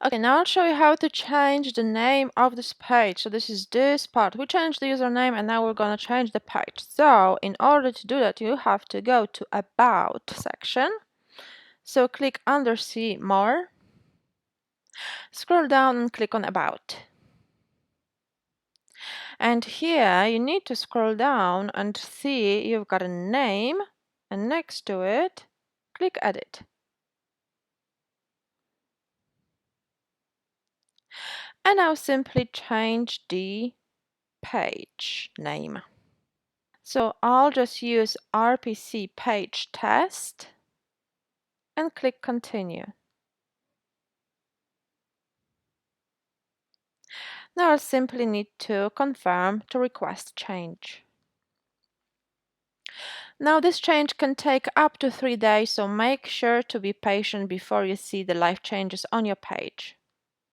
Okay, now I'll show you how to change the name of this page. So this is this part. We changed the username and now we're gonna change the page. So in order to do that, you have to go to About section. So click under See More. Scroll down and click on About. And here you need to scroll down and see you've got a name, and next to it, click Edit. And now simply change the page name. So I'll just use RPC page test and click Continue. Now I simply need to confirm to request change. Now this change can take up to 3 days, so make sure to be patient before you see the live changes on your page.